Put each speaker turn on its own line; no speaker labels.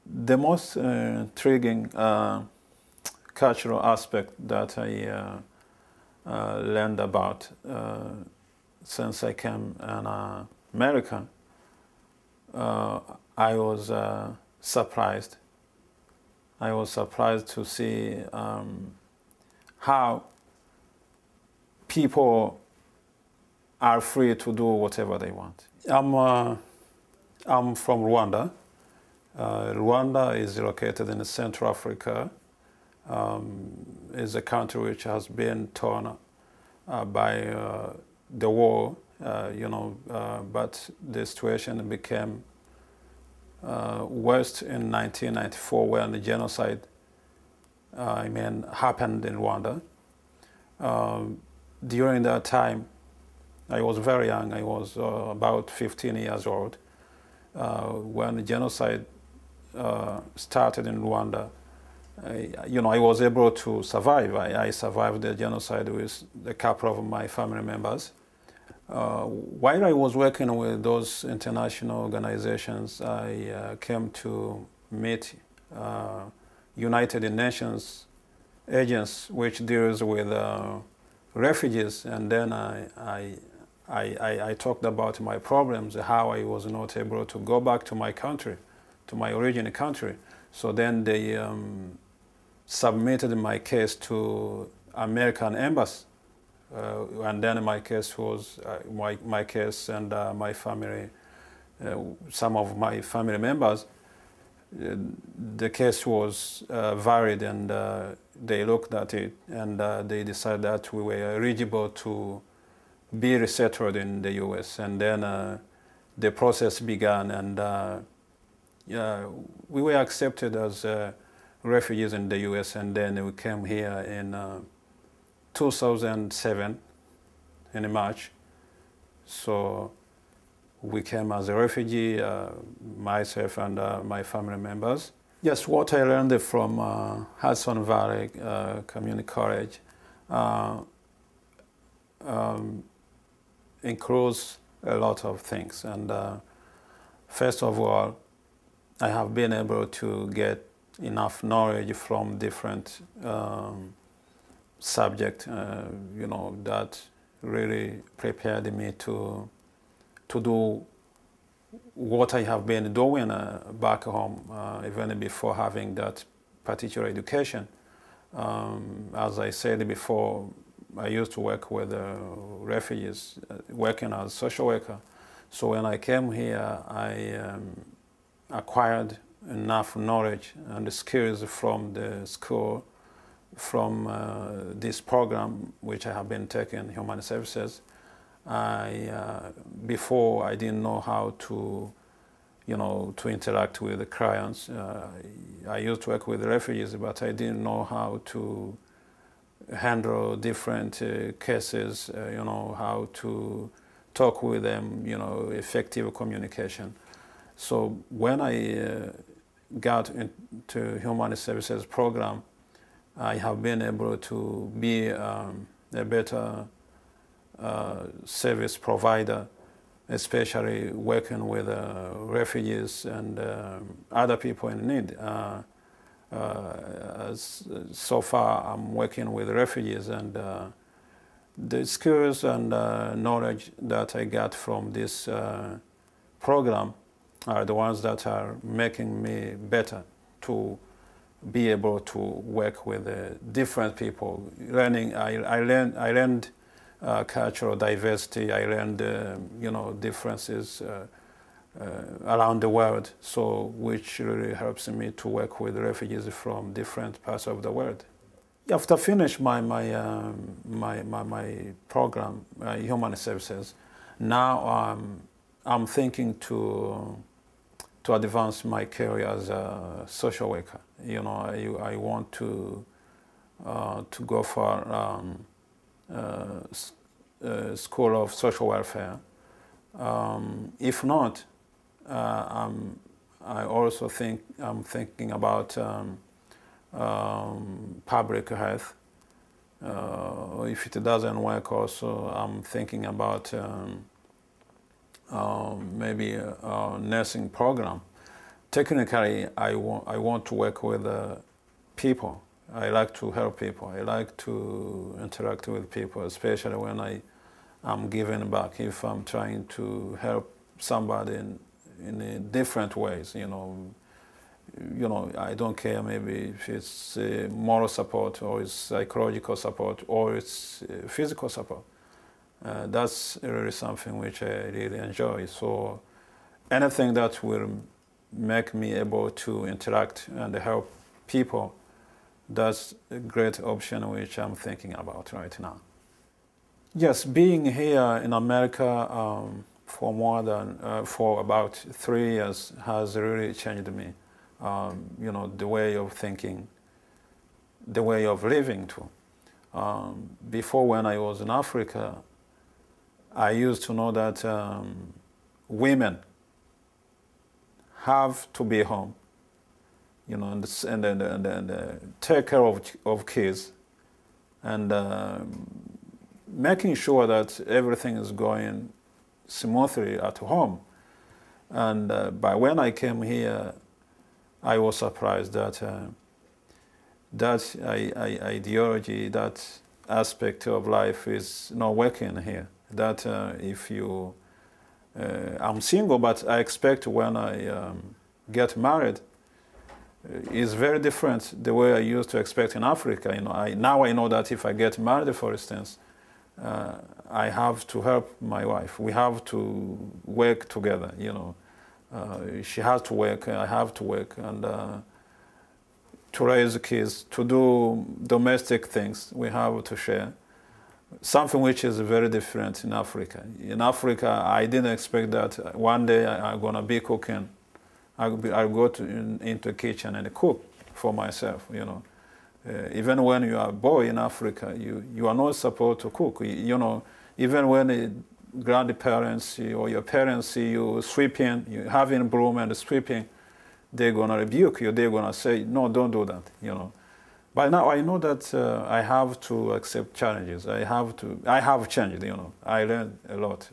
The most intriguing cultural aspect that I learned about since I came in America, I was surprised. I was surprised to see how people are free to do whatever they want. I'm from Rwanda. Rwanda is located in Central Africa. Is a country which has been torn by the war, but the situation became worse in 1994 when the genocide happened in Rwanda. During that time, I was very young. I was about 15 years old when the genocide started in Rwanda. I was able to survive. I survived the genocide with a couple of my family members. While I was working with those international organizations, I came to meet United Nations agents which deals with refugees, and then I talked about my problems, how I was not able to go back to my country, to my original country. So then they submitted my case to American embassy, and then my case was my case and my family, some of my family members. The case was varied, and they looked at it, and they decided that we were eligible to be resettled in the U.S. And then the process began, and we were accepted as refugees in the U.S. And then we came here in 2007 in March. So we came as a refugee, myself and my family members. Yes, what I learned from Hudson Valley Community College includes a lot of things. And first of all, I have been able to get enough knowledge from different subjects, that really prepared me to do what I have been doing back home, even before having that particular education. As I said before, I used to work with refugees, working as a social worker. So when I came here, I acquired enough knowledge and skills from the school, from this program which I have been taking, Human Services. Before I didn't know how to, to interact with the clients. I used to work with refugees, but I didn't know how to handle different cases, how to talk with them, effective communication. So when I got into Human Services program, I have been able to be a better service provider, especially working with refugees and other people in need. So far, I'm working with refugees, and the skills and knowledge that I got from this program are the ones that are making me better to be able to work with different people. I learned cultural diversity. I learned, differences around the world. So, which really helps me to work with refugees from different parts of the world. After finish my program, Human Services, now I'm thinking to advance my career as a social worker. I want to go for School of Social Welfare. If not, I also I'm thinking about public health. If it doesn't work, also I'm thinking about maybe a nursing program. technically, I want to work with people. I like to help people. I like to interact with people, especially when I'm giving back. If I'm trying to help somebody in different ways, I don't care maybe if it's moral support or it's psychological support or it's physical support. That's really something which I really enjoy. So anything that will make me able to interact and help people, that's a great option which I'm thinking about right now. Yes, being here in America for about 3 years has really changed me. The way of thinking, the way of living too. Before, when I was in Africa, I used to know that women have to be home, and take care of kids, and making sure that everything is going smoothly at home. And by when I came here, I was surprised that that ideology, that aspect of life is not working here. That if you, I'm single, but I expect when I get married, is very different the way I used to expect in Africa. Now I know that if I get married, for instance, I have to help my wife. We have to work together. She has to work, I have to work, and to raise kids, to do domestic things, we have to share. Something which is very different in Africa. In Africa, I didn't expect that one day I'm going to be cooking. I'll go into the kitchen and cook for myself, Even when you are a boy in Africa, you are not supposed to cook. Even when grandparents or your parents see you sweeping, you having a broom and sweeping, they're going to rebuke you. They're going to say, no, don't do that, But now I know that I have to accept challenges. I have changed, I learned a lot,